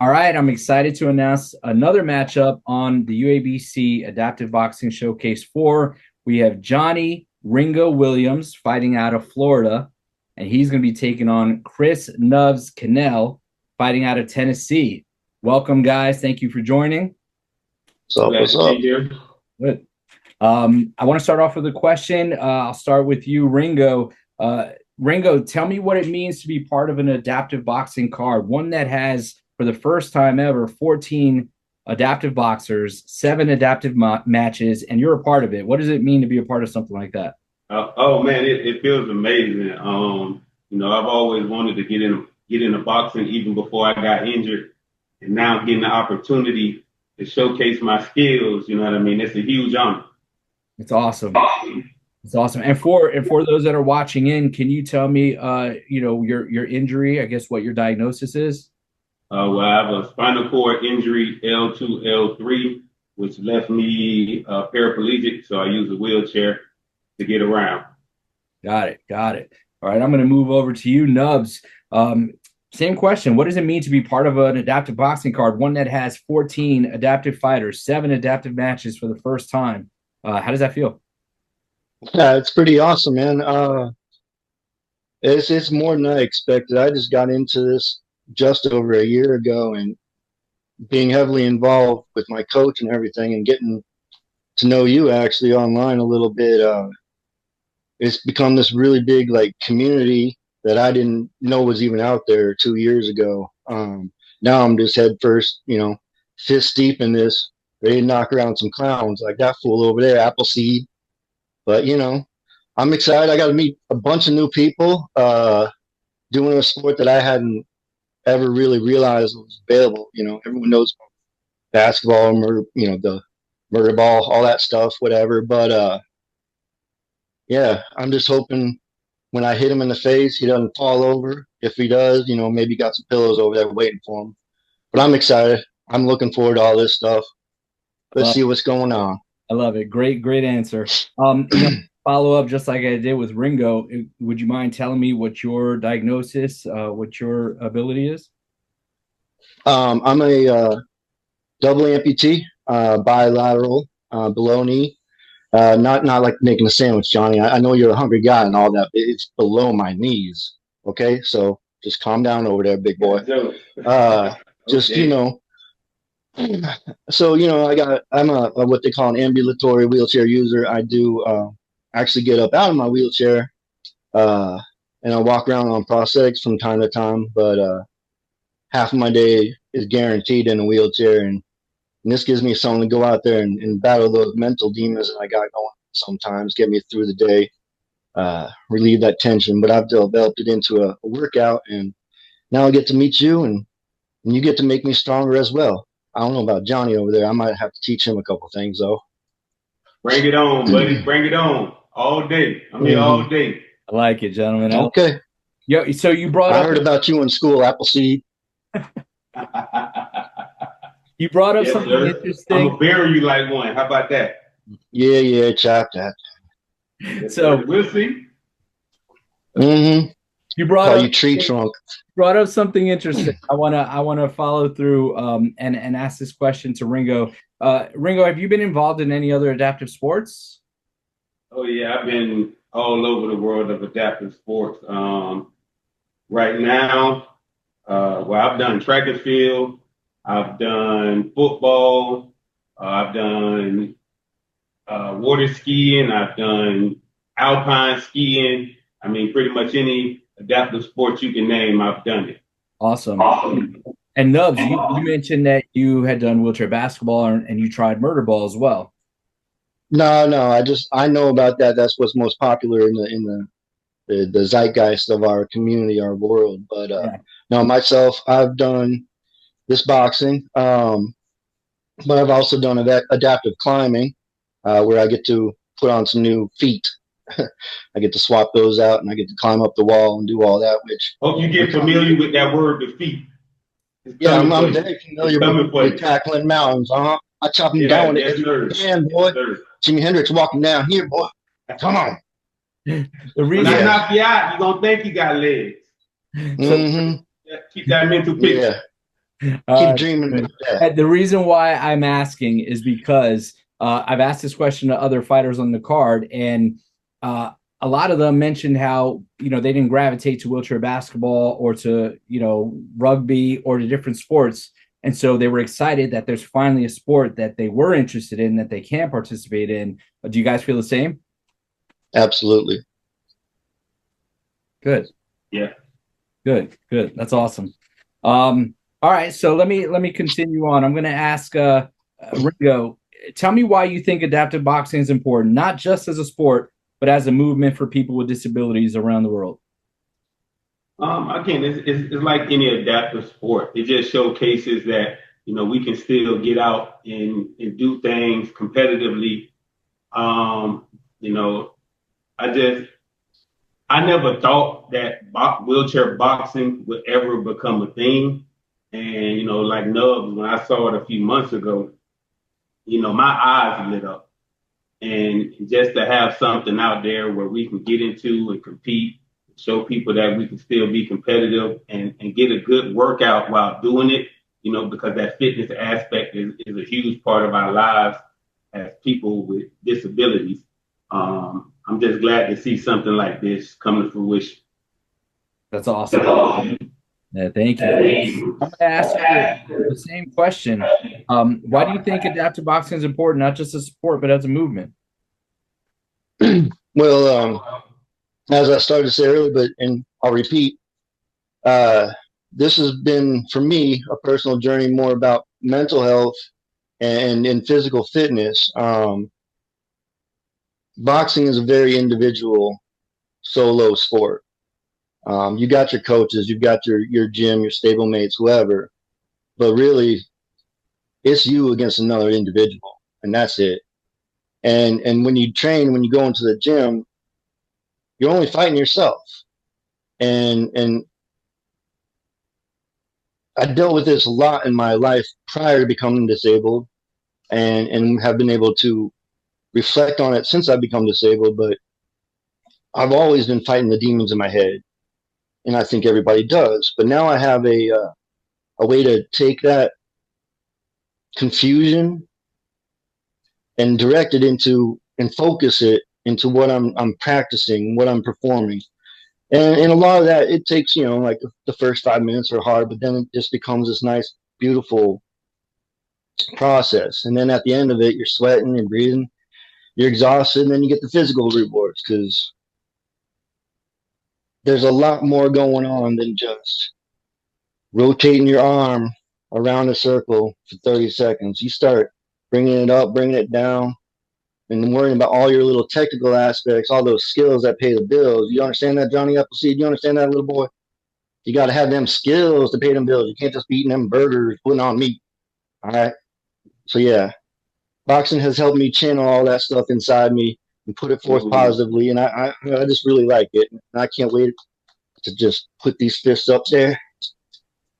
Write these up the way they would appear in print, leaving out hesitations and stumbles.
All right, I'm excited to announce another matchup on the UABC Adaptive Boxing Showcase 4. We have Johnny Ringo Williams fighting out of Florida, and he's going to be taking on Kris Knubs Kennell fighting out of Tennessee. Welcome, guys. Thank you for joining. So what's up? Good. I want to start off with a question. I'll start with you, Ringo. Ringo, tell me what it means to be part of an adaptive boxing card, one that has, for the first time ever, 14 adaptive boxers, 7 adaptive matches, and you're a part of it. What does it mean to be a part of something like that? Oh man, it feels amazing. I've always wanted to get into boxing even before I got injured, and now getting the opportunity to showcase my skills. You know what I mean? It's a huge honor. It's awesome. It's awesome. And for those that are watching in, can you tell me, your injury? I guess what your diagnosis is? Well, I have a spinal cord injury, L2, L3, which left me paraplegic, so I use a wheelchair to get around. Got it. Got it. All right, I'm going to move over to you, Knubs. Same question. What does it mean to be part of an adaptive boxing card, one that has 14 adaptive fighters, 7 adaptive matches for the first time? How does that feel? Yeah, it's pretty awesome, man. It's more than I expected. I just got into this just over a year ago, and being heavily involved with my coach and everything, and getting to know you actually online a little bit. It's become this really big like community that I didn't know was even out there 2 years ago. Now I'm just head first, fist deep in this, ready to knock around some clowns like that fool over there, Appleseed. But I'm excited. I got to meet a bunch of new people, doing a sport that I hadn't ever really realized was available. Everyone knows basketball, the murder ball, all that stuff, whatever. But yeah, I'm just hoping when I hit him in the face, he doesn't fall over. If he does, maybe got some pillows over there waiting for him. But I'm excited. I'm looking forward to all this stuff. Let's see what's going on. I love it. Great, great answer. Follow up just like I did with Ringo. Would you mind telling me what your diagnosis, what your ability is? I'm a double amputee, bilateral, below knee. Not like making a sandwich, Johnny. I know you're a hungry guy and all that, but it's below my knees. Okay, so just calm down over there, big boy. Just Okay. So I'm a what they call an ambulatory wheelchair user. I do actually get up out of my wheelchair, and I walk around on prosthetics from time to time. But half of my day is guaranteed in a wheelchair, and this gives me something to go out there and battle those mental demons that I got going sometimes, get me through the day, relieve that tension. But I've developed it into a workout, and now I get to meet you, and you get to make me stronger as well. I don't know about Johnny over there. I might have to teach him a couple things, though. Bring it on, buddy. Bring it on. All day. I'm here all day. I like it, gentlemen. Okay. Yo, so you brought I up. heard about you in school, Appleseed. You brought up Yes, something sir. I'm interesting. gonna bury you like one. How about that? Yeah, chop that. Yes, So sir. We'll see. you brought Call up you tree trunk. something interesting. I wanna follow through and ask this question to Ringo. Ringo, have you been involved in any other adaptive sports? Oh yeah, I've been all over the world of adaptive sports. Right now, well, I've done track and field. I've done football. I've done water skiing. I've done alpine skiing. I mean, pretty much any adaptive sport you can name, I've done it. Awesome. And Nubs, you mentioned that you had done wheelchair basketball and you tried murder ball as well. No. I know about that. That's what's most popular in the zeitgeist of our community, our world. But Yeah. no, myself, I've done this boxing, but I've also done adaptive climbing, where I get to put on some new feet. I get to swap those out, and I get to climb up the wall and do all that. Which Hope you get familiar with that word defeat. yeah, I'm very familiar with tackling mountains. I chop them down yes, every sir. hand, boy. Yes, sir. Jimi Hendrix walking down here, boy. Come on. The When reason I knock you out, you're gonna think you got legs. so Mm-hmm. Keep that mental picture. Yeah. Keep dreaming about that. The reason why I'm asking is because I've asked this question to other fighters on the card, and a lot of them mentioned how they didn't gravitate to wheelchair basketball or to rugby or to different sports, and so they were excited that there's finally a sport that they were interested in that they can participate in. Do you guys feel the same? Absolutely. Good. Yeah. Good. That's awesome. All right, so let me continue on. I'm going to ask Ringo, tell me why you think adaptive boxing is important, not just as a sport, but as a movement for people with disabilities around the world. Again, it's like any adaptive sport. It just showcases that we can still get out and do things competitively. You know, I never thought that wheelchair boxing would ever become a thing. And, like Knubs, when I saw it a few months ago, my eyes lit up. And just to have something out there where we can get into and compete, show people that we can still be competitive and get a good workout while doing it, because that fitness aspect is a huge part of our lives as people with disabilities. I'm just glad to see something like this come to fruition. That's awesome. Yeah, thank you. I'm going to ask you the same question. Why do you think adaptive boxing is important, not just as a sport, but as a movement? Well, as I started to say earlier, and I'll repeat, this has been, for me, a personal journey more about mental health and physical fitness. Boxing is a very individual, solo sport. You got your coaches, you've got your gym, your stablemates, whoever, but really, it's you against another individual, and that's it. And when you train, when you go into the gym, you're only fighting yourself. And I dealt with this a lot in my life prior to becoming disabled, and have been able to reflect on it since I've become disabled. But I've always been fighting the demons in my head, and I think everybody does. But now I have a way to take that confusion and direct it into and focus it into what I'm practicing, what I'm performing. And a lot of that, it takes, like the first 5 minutes are hard, but then it just becomes this nice, beautiful process. And then at the end of it, you're sweating and breathing, you're exhausted, and then you get the physical rewards because there's a lot more going on than just rotating your arm around a circle for 30 seconds. You start bringing it up, bringing it down, and worrying about all your little technical aspects, all those skills that pay the bills. You understand that, Johnny Appleseed? You understand that, little boy? You got to have them skills to pay them bills. You can't just be eating them burgers, putting on meat. All right? So, yeah, boxing has helped me channel all that stuff inside me and put it forth positively, and I just really like it. And I can't wait to just put these fists up there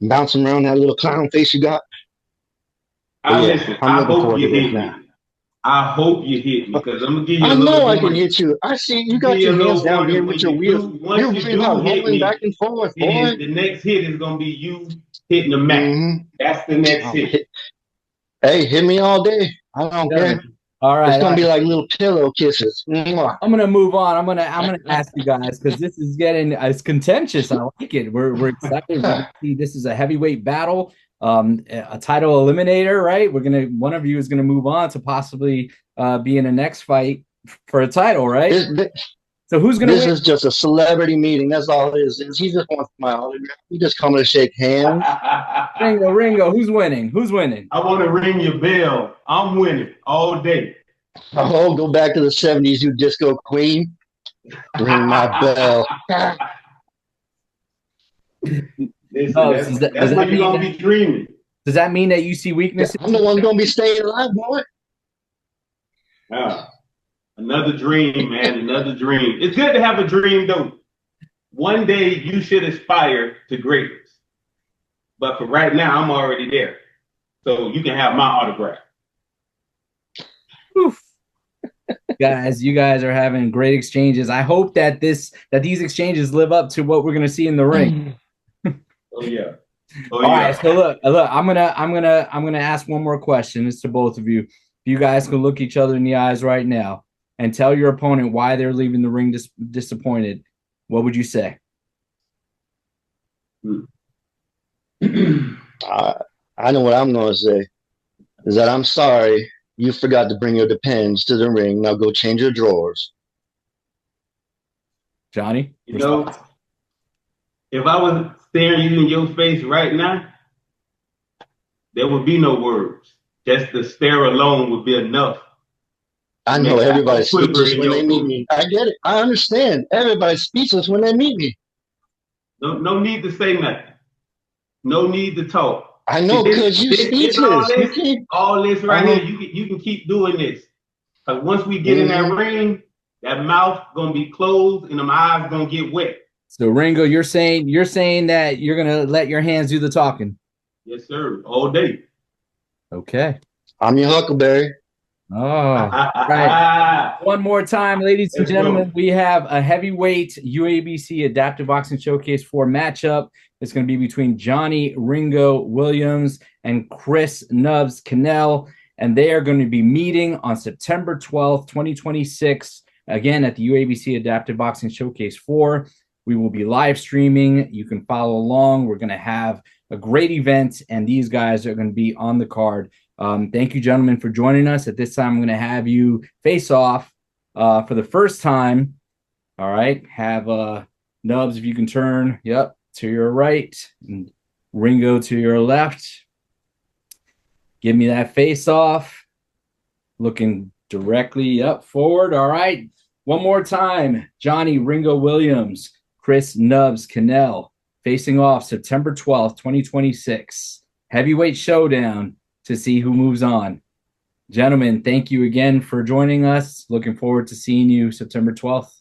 and bounce them around that little clown face you got. I hope you hit me. I hope you hit me because I'm gonna give you. I know I can hit you. I see you got your hands down here with your wheels. You're rolling back and forth, boy. The next hit is gonna be you hitting the mat. Mm-hmm. That's the next hit. Hey, hit me all day. I don't care. All right, it's gonna be like little pillow kisses. I'm gonna move on. I'm gonna ask you guys because this is getting it's contentious. I like it. We're excited. This is a heavyweight battle. A title eliminator, right? One of you is gonna move on to possibly be in the next fight for a title, right? So who's gonna? This is just a celebrity meeting. That's all it is. He just wants my autograph. He just coming to shake hands. Ringo, who's winning? Who's winning? I want to ring your bell. I'm winning all day. Oh, go back to the 70s, you disco queen. Ring my bell. Listen, that's what you're going to be dreaming. Does that mean that you see weaknesses? I'm the one going to be staying alive, boy. Another dream, man. Another dream. It's good to have a dream, though. One day you should aspire to greatness. But for right now, I'm already there. So you can have my autograph. Oof. Guys, you guys are having great exchanges. I hope that these exchanges live up to what we're going to see in the ring. Oh, yeah. Oh All right, yeah. so look, I'm gonna ask one more question. It's to both of you. If you guys can look each other in the eyes right now and tell your opponent why they're leaving the ring disappointed, what would you say? I, I know what I'm going to say is that I'm sorry you forgot to bring your Depends to the ring. Now go change your drawers. Johnny, You know, response. if I was staring you in your face right now, there would be no words. Just the stare alone would be enough to I know make you everybody's quiver speechless in when they your meet boots. me. I get it. I understand. Everybody's speechless when they meet me. No need to say nothing. No need to talk. I know This, because you this, this, all speechless. You this, can't. all this Uh right here. huh. You can keep doing this. Because once we get in that Mm-hmm. ring, that mouth gonna be closed and them eyes gonna get wet. So Ringo, you're saying that you're gonna let your hands do the talking. Yes, sir. All day. Okay. I'm your Huckleberry. Oh, right. One more time, ladies and Let's go. gentlemen, we have a heavyweight UABC Adaptive Boxing Showcase 4 matchup. It's going to be between Johnny Ringo Williams and Kris Knubs Kennell, and they are going to be meeting on September 12th, 2026, again at the UABC Adaptive Boxing Showcase 4. We will be live streaming. You can follow along. We're going to have a great event, and these guys are going to be on the card. Thank you, gentlemen, for joining us. At this time, I'm going to have you face off for the first time. All right. Have Knubs, if you can turn, yep, to your right, and Ringo to your left. Give me that face off. Looking directly up forward. All right. One more time. Johnny Ringo Williams, Kris Knubs Kennell, facing off September 12th, 2026. Heavyweight showdown to see who moves on. Gentlemen, thank you again for joining us. Looking forward to seeing you September 12th.